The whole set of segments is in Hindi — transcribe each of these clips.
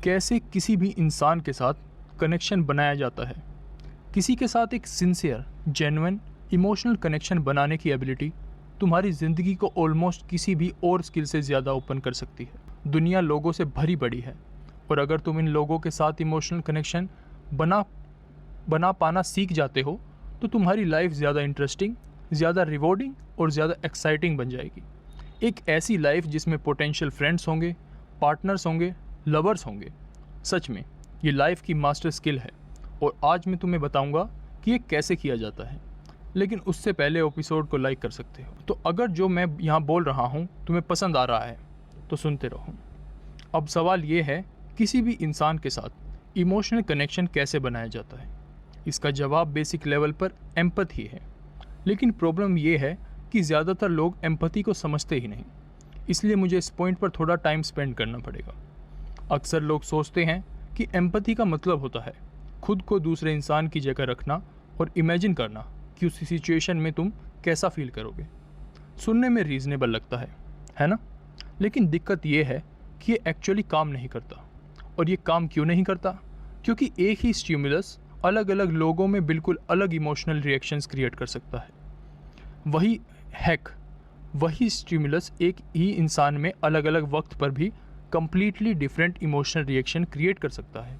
कैसे किसी भी इंसान के साथ कनेक्शन बनाया जाता है। किसी के साथ एक सिंसियर, जेन्युइन, इमोशनल कनेक्शन बनाने की एबिलिटी तुम्हारी ज़िंदगी को ऑलमोस्ट किसी भी और स्किल से ज़्यादा ओपन कर सकती है। दुनिया लोगों से भरी पड़ी है और अगर तुम इन लोगों के साथ इमोशनल कनेक्शन बना पाना सीख जाते हो तो तुम्हारी लाइफ ज़्यादा इंटरेस्टिंग, ज़्यादा रिवॉर्डिंग और ज़्यादा एक्साइटिंग बन जाएगी। एक ऐसी लाइफ जिसमें पोटेंशियल फ्रेंड्स होंगे, पार्टनर्स होंगे, लवर्स होंगे। सच में ये लाइफ की मास्टर स्किल है और आज मैं तुम्हें बताऊंगा कि ये कैसे किया जाता है। लेकिन उससे पहले एपिसोड को लाइक कर सकते हो। तो अगर जो मैं यहाँ बोल रहा हूँ तुम्हें पसंद आ रहा है तो सुनते रहो। अब सवाल ये है, किसी भी इंसान के साथ इमोशनल कनेक्शन कैसे बनाया जाता है? इसका जवाब बेसिक लेवल पर एम्पैथी है। लेकिन प्रॉब्लम ये है कि ज़्यादातर लोग एम्पैथी को समझते ही नहीं, इसलिए मुझे इस पॉइंट पर थोड़ा टाइम स्पेंड करना पड़ेगा। अक्सर लोग सोचते हैं कि एम्पैथी का मतलब होता है खुद को दूसरे इंसान की जगह रखना और इमेजिन करना कि उस सिचुएशन में तुम कैसा फील करोगे। सुनने में रीज़नेबल लगता है ना? लेकिन दिक्कत ये है कि ये एक्चुअली काम नहीं करता। और ये काम क्यों नहीं करता? क्योंकि एक ही स्टिमुलस अलग अलग लोगों में बिल्कुल अलग इमोशनल रिएक्शंस क्रिएट कर सकता है। वही स्टिमुलस एक ही इंसान में अलग अलग वक्त पर भी completely different emotional reaction create कर सकता है।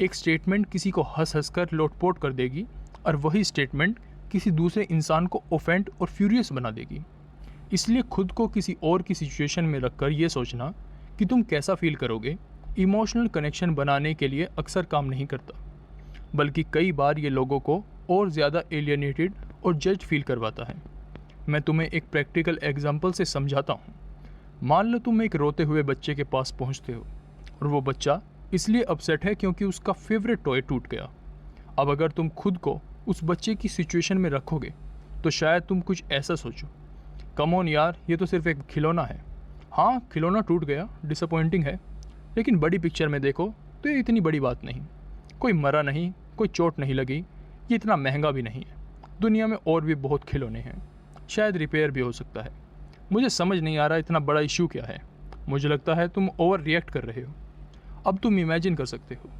एक स्टेटमेंट किसी को हंस कर लोटपोट कर देगी और वही स्टेटमेंट किसी दूसरे इंसान को ऑफेंड और फ्यूरियस बना देगी। इसलिए खुद को किसी और की सिचुएशन में रखकर ये सोचना कि तुम कैसा फील करोगे इमोशनल कनेक्शन बनाने के लिए अक्सर काम नहीं करता, बल्कि कई बार ये लोगों को और ज़्यादा एलियनेटेड और जज फील करवाता है। मैं तुम्हें एक प्रैक्टिकल एग्जांपल से समझाता हूँ। मान लो तुम एक रोते हुए बच्चे के पास पहुँचते हो और वो बच्चा इसलिए अपसेट है क्योंकि उसका फेवरेट टॉय टूट गया। अब अगर तुम खुद को उस बच्चे की सिचुएशन में रखोगे तो शायद तुम कुछ ऐसा सोचो, कम ऑन यार, ये तो सिर्फ एक खिलौना है। हाँ, खिलौना टूट गया, डिसअपॉइंटिंग है, लेकिन बड़ी पिक्चर में देखो तो ये इतनी बड़ी बात नहीं। कोई मरा नहीं, कोई चोट नहीं लगी, ये इतना महंगा भी नहीं है। दुनिया में और भी बहुत खिलौने हैं, शायद रिपेयर भी हो सकता है। मुझे समझ नहीं आ रहा इतना बड़ा इश्यू क्या है। मुझे लगता है तुम ओवर रिएक्ट कर रहे हो। अब तुम इमेजिन कर सकते हो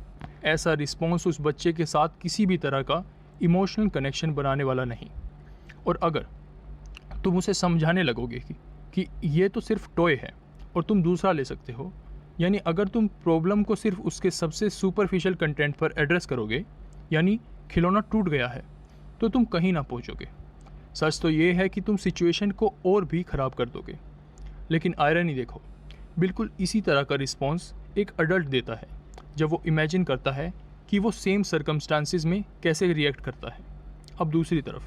ऐसा रिस्पॉन्स उस बच्चे के साथ किसी भी तरह का इमोशनल कनेक्शन बनाने वाला नहीं। और अगर तुम उसे समझाने लगोगे कि ये तो सिर्फ टॉय है और तुम दूसरा ले सकते हो, यानी अगर तुम प्रॉब्लम को सिर्फ उसके सबसे सुपरफिशियल कंटेंट पर एड्रेस करोगे, यानी खिलौना टूट गया है, तो तुम कहीं ना पहुंचोगे। सच तो ये है कि तुम सिचुएशन को और भी ख़राब कर दोगे। लेकिन आयरनी देखो, बिल्कुल इसी तरह का रिस्पॉन्स एक अडल्ट देता है जब वो इमेजिन करता है कि वो सेम सर्कमस्टांसिस में कैसे रिएक्ट करता है। अब दूसरी तरफ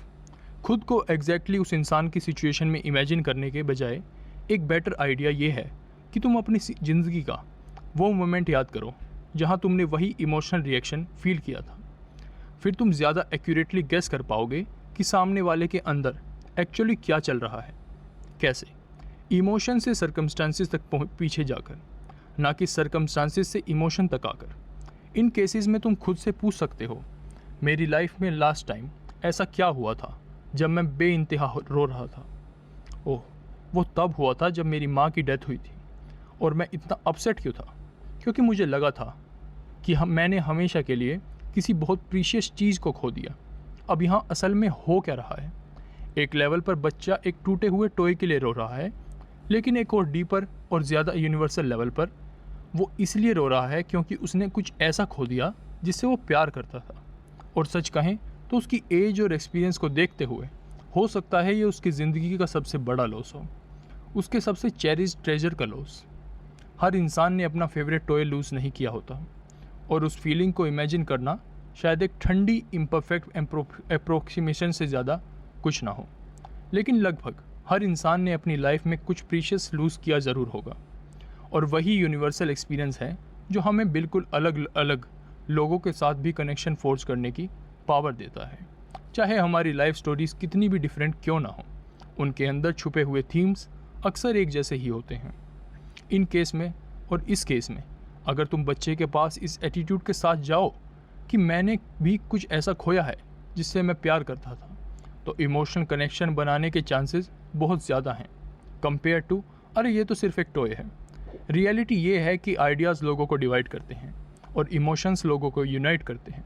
खुद को एग्जैक्टली उस इंसान की सिचुएशन में इमेजिन करने के बजाय एक बेटर आइडिया ये है कि तुम अपनी ज़िंदगी का वो मोमेंट याद करो जहाँ तुमने वही इमोशनल रिएक्शन फील किया था। फिर तुम ज़्यादा एक्यूरेटली गेस कर पाओगे कि सामने वाले के अंदर एक्चुअली क्या चल रहा है। कैसे? इमोशन से सर्कमस्टांसिस तक पीछे जाकर, ना कि सर्कमस्टांसिस से इमोशन तक आकर। इन केसेस में तुम खुद से पूछ सकते हो, मेरी लाइफ में लास्ट टाइम ऐसा क्या हुआ था जब मैं बेइंतहा रो रहा था? ओह, वो तब हुआ था जब मेरी माँ की डेथ हुई थी। और मैं इतना अपसेट क्यों था? क्योंकि मुझे लगा था कि मैंने हमेशा के लिए किसी बहुत प्रीशियस चीज़ को खो दिया। अब यहाँ असल में हो क्या रहा है? एक लेवल पर बच्चा एक टूटे हुए टॉय के लिए रो रहा है, लेकिन एक और डीपर और ज़्यादा यूनिवर्सल लेवल पर वो इसलिए रो रहा है क्योंकि उसने कुछ ऐसा खो दिया जिससे वो प्यार करता था। और सच कहें तो उसकी एज और एक्सपीरियंस को देखते हुए हो सकता है ये उसकी ज़िंदगी का सबसे बड़ा लॉस हो, उसके सबसे चेरिश ट्रेजर का लॉस। हर इंसान ने अपना फेवरेट टॉय लूज़ नहीं किया होता और उस फीलिंग को इमेजिन करना शायद एक ठंडी इम्परफेक्ट अप्रोक्सीमेशन से ज़्यादा कुछ ना हो। लेकिन लगभग हर इंसान ने अपनी लाइफ में कुछ प्रीशियस लूज़ किया ज़रूर होगा और वही यूनिवर्सल एक्सपीरियंस है जो हमें बिल्कुल अलग अलग लोगों के साथ भी कनेक्शन फोर्स करने की पावर देता है। चाहे हमारी लाइफ स्टोरीज कितनी भी डिफरेंट क्यों ना हो, उनके अंदर छुपे हुए थीम्स अक्सर एक जैसे ही होते हैं। इन केस में और इस केस में अगर तुम बच्चे के पास इस एटीट्यूड के साथ जाओ कि मैंने भी कुछ ऐसा खोया है जिससे मैं प्यार करता था, तो इमोशनल कनेक्शन बनाने के चांसेस बहुत ज़्यादा हैं कंपेयर टू अरे ये तो सिर्फ एक टॉय है। रियलिटी ये है कि आइडियाज़ लोगों को डिवाइड करते हैं और इमोशंस लोगों को यूनाइट करते हैं।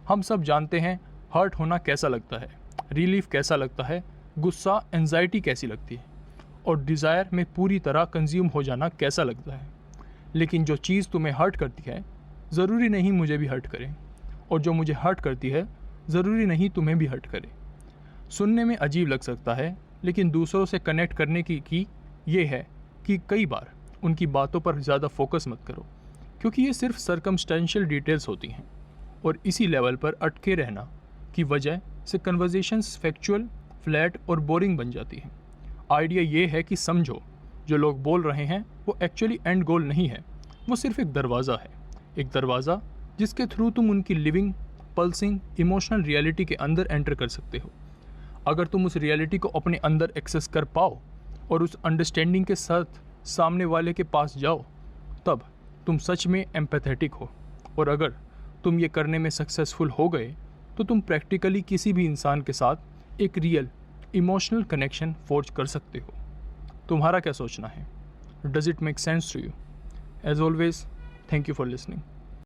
हम सब जानते हैं हर्ट होना कैसा लगता है, रिलीफ कैसा लगता है, गुस्सा एंजाइटी कैसी लगती है और डिज़ायर में पूरी तरह कंज्यूम हो जाना कैसा लगता है। लेकिन जो चीज़ तुम्हें हर्ट करती है ज़रूरी नहीं मुझे भी हर्ट करे, और जो मुझे हर्ट करती है ज़रूरी नहीं तुम्हें भी हर्ट करे। सुनने में अजीब लग सकता है, लेकिन दूसरों से कनेक्ट करने की ये है कि कई बार उनकी बातों पर ज़्यादा फोकस मत करो, क्योंकि ये सिर्फ सर्कमस्टेंशियल डिटेल्स होती हैं, और इसी लेवल पर अटके रहना की वजह से कन्वर्जेशंस फैक्चुअल, फ्लैट और बोरिंग बन जाती हैं। आइडिया ये है कि समझो जो लोग बोल रहे हैं वो एक्चुअली एंड गोल नहीं है, वो सिर्फ एक दरवाज़ा है, एक दरवाज़ा जिसके थ्रू तुम उनकी लिविंग, पल्सिंग, इमोशनल रियलिटी के अंदर एंटर कर सकते हो। अगर तुम उस रियलिटी को अपने अंदर एक्सेस कर पाओ और उस अंडरस्टैंडिंग के साथ सामने वाले के पास जाओ, तब तुम सच में एम्पैथेटिक हो। और अगर तुम ये करने में सक्सेसफुल हो गए तो तुम प्रैक्टिकली किसी भी इंसान के साथ एक रियल इमोशनल कनेक्शन फोर्ज कर सकते हो। तुम्हारा क्या सोचना है? Does it make sense to you? As always, thank you for listening.